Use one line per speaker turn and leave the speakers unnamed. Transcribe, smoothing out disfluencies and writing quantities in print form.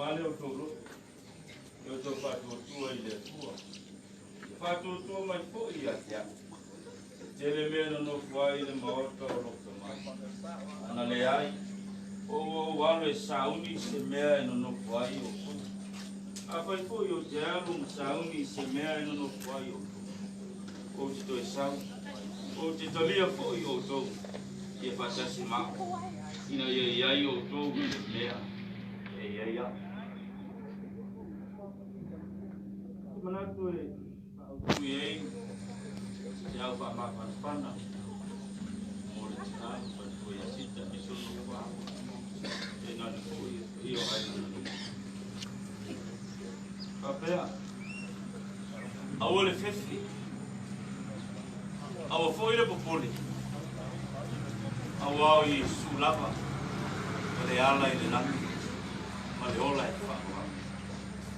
vale o tolo. Eu tô fazendo tua ilha tua. Fato tua mais foi ia. Ele mesmo não foi ele morto o local. Ana leai. O walo sauni se mea no foi o. Apa foi o diabo sauni se mea no foi o. O te sau. O te tolia foi o to. E passa se ma. Ina ia o to mea. Ia. Mana tu e já o pama pana morita tu e sita isso no va e não foi io ai papel a ole fefi a foi le popoli a wa i sulava le ala i le nami ma le ola e fa